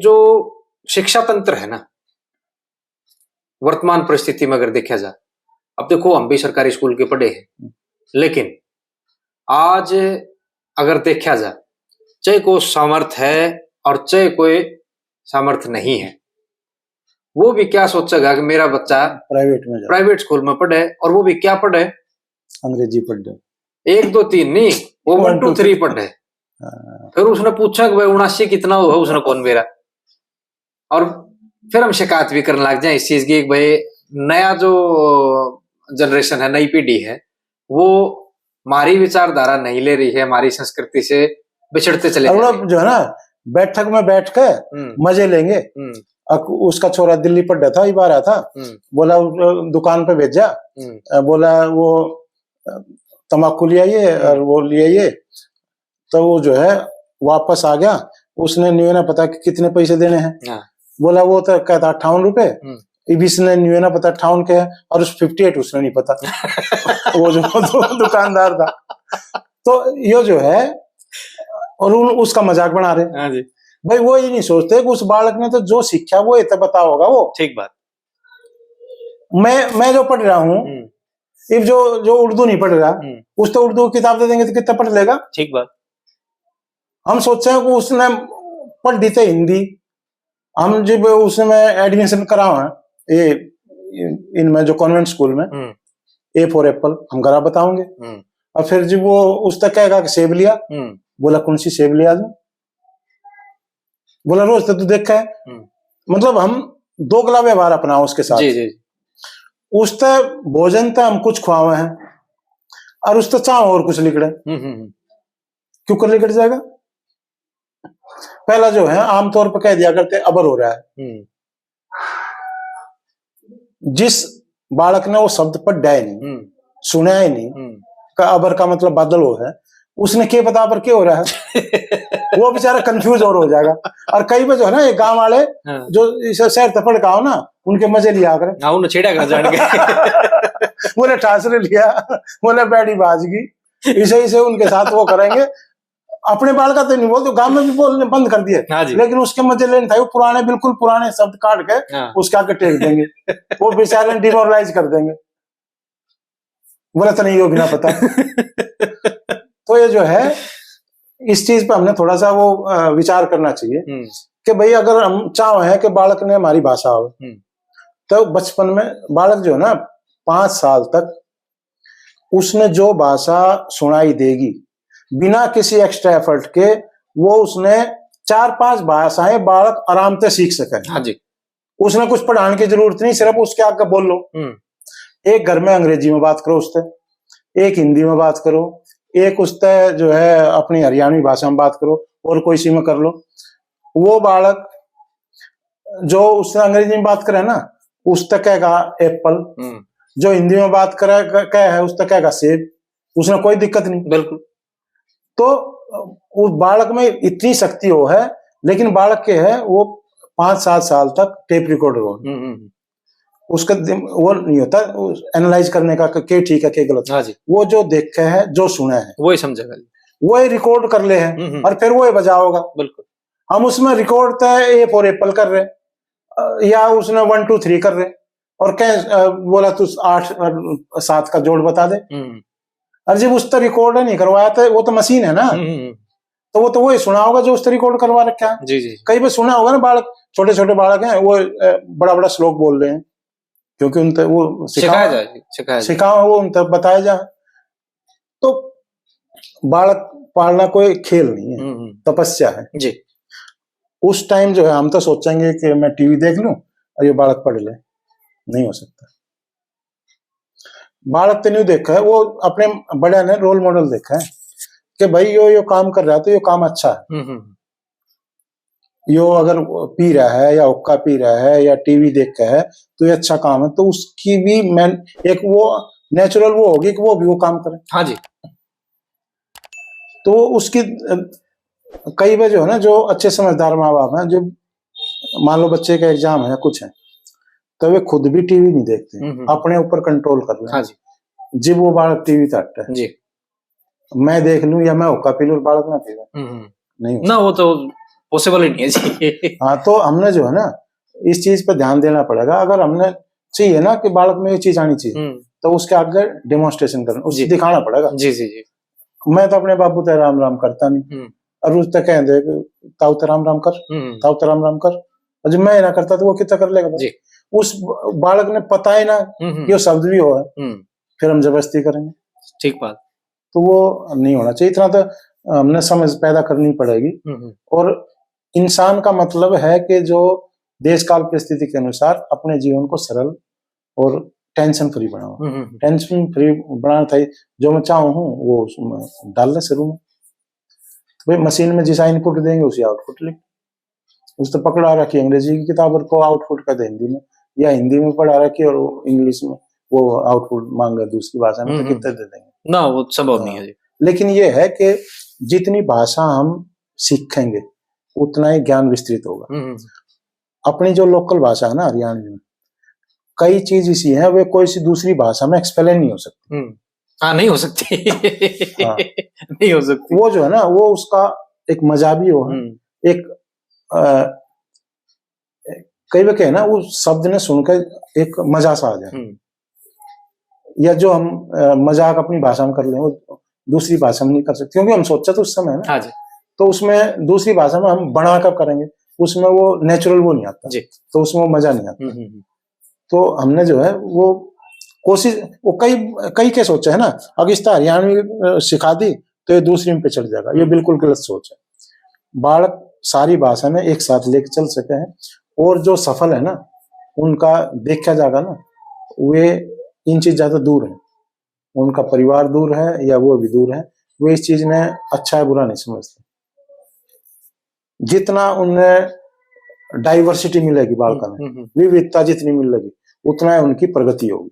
जो शिक्षा तंत्र है ना, वर्तमान परिस्थिति में अगर देखा जाए, अब देखो हम भी सरकारी स्कूल के पढ़े हैं, लेकिन आज अगर देखा जाए, चाहे कोई सामर्थ्य है और चाहे कोई सामर्थ्य नहीं है, वो भी क्या सोचेगा कि मेरा बच्चा प्राइवेट स्कूल में पढ़े, और वो भी क्या पढ़े, अंग्रेजी पढ़े, 1 2 3 नहीं, वो 1 2 3 पढ़े। फिर उसने पूछा कि भाई 79 कितना हुआ, उसने कौन मेरा, और फिर हम शिकायत भी करने लग जाए इस चीज की, भाई नया जो जनरेशन है, नई पीढ़ी है, वो हमारी विचारधारा नहीं ले रही है, हमारी संस्कृति से बिछड़ते चले जा रहे हैं। जो है ना, बैठक में बैठ के मजे लेंगे। उसका छोरा दिल्ली पढ़ रहा था, ये बार आया था, बोला दुकान पे भेजा, बोला वो तम्बाकू ले आइए और वो ले आइए, तो वो जो है वापस आ गया, उसने नहीं ना पता कि कितने पैसे देने हैं। बोला वो तो कहता 58 रुपए, इसने नहीं ना पता 58 के है, और उस 58 उसने नहीं पता। वो जो दुकानदार था, तो ये जो है, और उसका मजाक बना रहे। हाँ जी। भाई वो ये नहीं सोचते कि उस बालक ने तो जो सीखा वो इतना पता होगा। वो ठीक बात। मैं जो पढ़ रहा हूँ, इफ जो उर्दू नहीं पढ़ रहा, उस तो उर्दू किताब दे देंगे तो कितना पढ़ लेगा। ठीक बात। हम सोचते हैं कि उसने पढ़ दी थी हिंदी, हम जब उसमें एडमिशन कराओ है ये इनमें जो कॉन्वेंट स्कूल में, ए फॉर एप्पल हम करा बताओगे, और फिर जब वो उस तक कहेगा कि सेब लिया, बोला कौन सी सेब लिया, बोला रोज तो तू देखा है। मतलब हम दोगला व्यवहार अपनाओ उसके साथ। जी जी। उस तक भोजन तक हम कुछ खुआवे हैं, और उस तक चाहो और कुछ लिखड़े, क्यों कर लिखड़ जाएगा। पहला जो है आमतौर पर कह दिया करते अबर हो रहा है। जिस बालक ने वो शब्द पढ़ा ही नहीं, सुना ही नहीं, का अबर का मतलब बादल हो है, उसने क्या पता अबर क्या हो रहा है। वो बेचारा कंफ्यूज और हो जाएगा। और कई बार जो है ना, ये गांव वाले जो शहर तपड़ का हो ना, उनके मजे लिया करें, छेड़ा कर जान के। बोले ठासरे लिया, बोले बैठी बाजगी, इसे उनके साथ वो करेंगे। अपने बाल का तो नहीं बोलते, गांव में भी बोलने बंद कर दिए। हाँ, लेकिन उसके मजे लेने था, वो पुराने बिल्कुल पुराने शब्द काट के उसके आगे टेक देंगे। वो बेचारे डिमोरलाइज कर देंगे। बोला तो नहीं, वो भी ना पता। तो ये जो है, इस चीज पे हमने थोड़ा सा वो विचार करना चाहिए कि भाई अगर हम चाह है कि बालक ने हमारी भाषा हो, तो बचपन में बालक जो है ना 5 साल तक उसने जो भाषा सुनाई देगी, बिना किसी एक्स्ट्रा एफर्ट के, वो उसने 4-5 भाषाएं बालक आराम से सीख सके। हाँ जी। उसने कुछ पढ़ाने की जरूरत नहीं, सिर्फ उसके आगे बोल लो। एक घर में अंग्रेजी में बात करो उससे, एक हिंदी में बात करो, एक उससे जो है अपनी हरियाणवी भाषा में बात करो, और कोई सी में कर लो। वो बालक जो उससे अंग्रेजी में बात करे ना, उस तक कहेगा एप्पल, जो हिंदी में बात करे कह है उस तक कहेगा सेब, उसने कोई दिक्कत नहीं। बिल्कुल। तो उस बालक में इतनी शक्ति हो है, लेकिन बालक के है वो 5-7 साल तक टेप रिकॉर्डर हो, उसका वो नहीं होता एनालाइज करने का क्या ठीक है क्या गलत। हाँ जी। वो जो देखा है, जो सुना है, वही समझेगा, वही रिकॉर्ड कर ले है, और फिर वही बजाओगा। बिल्कुल। हम उसमें रिकॉर्ड तय ए फॉर एप्पल कर रहे, या उसने 1 2 3 कर रहे, और क्या बोला तू 8 और 7 का जोड़ बता दे। और जब उस तरह रिकॉर्ड नहीं करवाया तो वो तो मशीन है ना, तो वो तो वही सुना होगा जो उस तरह रिकॉर्ड करवा रखा है। जी जी। कई बार सुना होगा ना, बालक छोटे छोटे बालक हैं, वो बड़ा बड़ा श्लोक बोल रहे हैं, क्योंकि उन तक वो सिखाया वो उन तक बताया जाए। तो बालक पालना कोई खेल नहीं है, तपस्या है जी। उस टाइम जो है हम तो सोचेंगे कि मैं टीवी देख लूं और ये बालक पढ़ ले, नहीं हो सकता। बालक तो नहीं देखा है, वो अपने बड़े ने रोल मॉडल देखा है कि भाई यो काम कर रहा है तो यो काम अच्छा है। यो अगर पी रहा है या हुक्का पी रहा है या टीवी देख रहा है तो ये अच्छा काम है, तो उसकी भी एक वो नेचुरल वो होगी कि वो भी वो काम करे। हाँ जी। तो उसकी कई बार जो है ना, जो अच्छे समझदार माँ बाप हैं, जो मान लो बच्चे का एग्जाम है कुछ है, तो वे खुद भी टीवी नहीं देखते, अपने ऊपर कंट्रोल कर ले। हाँ जी। जब वो बालक टीवी तकता है जी, मैं देख लूं या मैं हुक्का पी लूं, बालक ना पी नहीं ना, वो तो पॉसिबल ही नहीं है जी। हाँ, तो हमने जो है ना इस चीज पे ध्यान देना पड़ेगा। अगर हमने चाहिए ना कि बालक में ये चीज आनी चाहिए, तो उसके आगे डेमोन्स्ट्रेशन करना, उससे दिखाना पड़ेगा। जी जी जी। मैं तो अपने बाबू ते राम राम करता नहीं, और उस तक कह दे ताऊ ते राम राम कर, ताऊ ते राम राम कर, और जब मैं ना करता तो वो कितना कर लेगा जी। उस बालक ने पता ही ना कि वो शब्द भी हो, फिर हम जबरदस्ती करेंगे, ठीक बात। तो वो नहीं होना चाहिए। इतना तो हमने समझ पैदा करनी पड़ेगी। और इंसान का मतलब है कि जो देश काल परिस्थिति के अनुसार अपने जीवन को सरल और टेंशन फ्री बनाओ। टेंशन फ्री बनाना था, जो मैं चाहूँ वो उसमें डाल दे शुरू में। तो भाई मशीन में जिस इनपुट देंगे उसी आउटपुट लिख, उस तो पकड़ा रखी अंग्रेजी की किताब को आउटपुट का दे हिंदी में, या हिंदी में पढ़ा रखी और इंग्लिश में वो आउटपुट मांगे दूसरी भाषा में, तो कितने दे देंगे ना, वो संभव नहीं है। लेकिन ये है कि जितनी भाषा हम सीखेंगे उतना ही ज्ञान विस्तृत होगा। अपनी जो लोकल भाषा है ना हरियाणवी में, कई चीज इसी है वे कोई सी दूसरी भाषा में एक्सप्लेन नहीं हो सकती। हाँ, नहीं हो सकती। हाँ, नहीं हो सकती। वो जो है ना वो उसका एक मजा भी हो, एक कई बार है ना वो शब्द ने सुनकर एक मजा सा आ जाए, या जो हम मजाक अपनी भाषा में कर ले वो दूसरी भाषा में नहीं कर सकते, क्योंकि हम सोचा तो उस समय है ना। हाँ जी। तो उसमें दूसरी भाषा में हम बना कर करेंगे, उसमें वो नेचुरल वो नहीं आता जी। तो उसमें वो मजा नहीं आता। तो हमने जो है वो कोशिश, वो कई के सोचा है ना, अगर इस हरियाणवी सिखा दी तो ये दूसरी में पे चढ़ जाएगा, ये बिल्कुल गलत सोच है। बालक सारी भाषा में एक साथ लेके चल सके हैं, और जो सफल है ना उनका देखा जाएगा ना, वे इन चीज ज्यादा दूर है, उनका परिवार दूर है या वो भी दूर है, वे इस चीज में अच्छा है बुरा नहीं समझते। जितना उन्हें डाइवर्सिटी मिलेगी बालका में, विविधता जितनी मिलेगी उतना ही उनकी प्रगति होगी।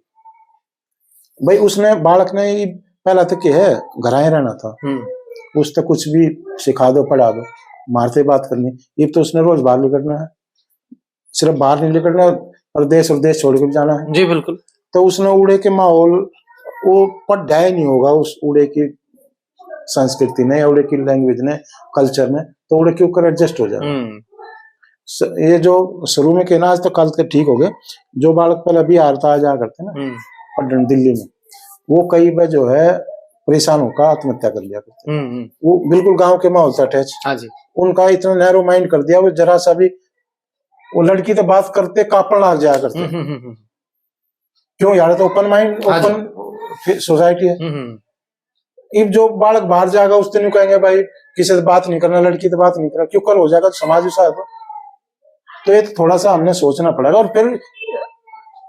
भाई उसने बालक ने पहला तक है घराए रहना था, उस तक कुछ भी सिखा दो पढ़ा दो, मारते बात करनी, ये तो उसने रोज बाहर निकलना है, सिर्फ बाहर नहीं निकलना, प्रदेश और देश छोड़ के जाना है जी। बिल्कुल। तो उसने उड़े के माहौल वो पढ़ा ही नहीं होगा उस उड़े की संस्कृति ने, उड़े की लैंग्वेज ने, कल्चर में, तो उड़े के ऊपर एडजस्ट हो जाएगा। ये जो शुरू में कहना आज तो कल तक ठीक हो गए, जो बालक पहले भी हारता जा करते ना पढ़ने दिल्ली में, वो कई बार जो है परेशान होकर आत्महत्या कर लिया करते, वो बिल्कुल गांव के माहौल से अटैच। हाँ जी। उनका इतना नैरो माइंड कर दिया, वो जरा सा भी वो लड़की तो बात करते कापड़ लाग जाया करते। क्यों यार, तो ओपन माइंड, ओपन सोसाइटी है। अब जो बालक बाहर जाएगा उस दिन कहेंगे भाई किसी से बात नहीं करना, लड़की से बात नहीं करना, क्यों कर हो जाएगा, तो समाज ऐसा है। तो ये थोड़ा सा हमने सोचना पड़ेगा, और फिर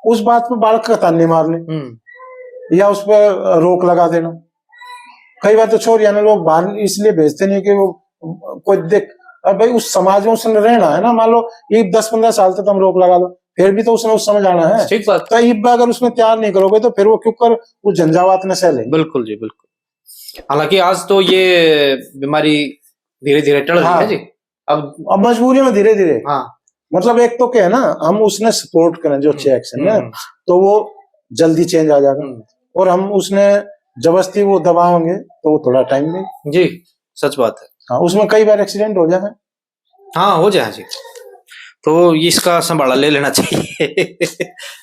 उस बात पे बालक का ताने मारने या उस पर रोक लगा देना। कई बार तो छोरिया ने लोग बाहर इसलिए भेजते नहीं कि वो कोई देख, अब भाई उस समाज में उसने रहना है ना, मान लो ये 10-15 साल तक हम रोक लगा दो, फिर भी तो उसने उस समय जाना है। ठीक बात। तो अगर उसमें तैयार नहीं करोगे तो फिर वो क्यों कर उस झंझावात में सह लेंगे। बिल्कुल जी, बिल्कुल। हालांकि आज तो ये बीमारी धीरे धीरे टल रही है जी, अब मजबूरी में धीरे धीरे। हाँ, मतलब एक तो क्या है ना, हम उसने सपोर्ट करें जो अच्छे एक्शन है, तो वो जल्दी चेंज आ जाएगा, और हम उसने जबरदस्ती वो दबाओगे तो वो थोड़ा टाइम लेगा जी। सच बात है। हाँ, उसमें कई बार एक्सीडेंट हो जाए। हाँ, हो जाए जी, तो इसका संभाला ले लेना चाहिए।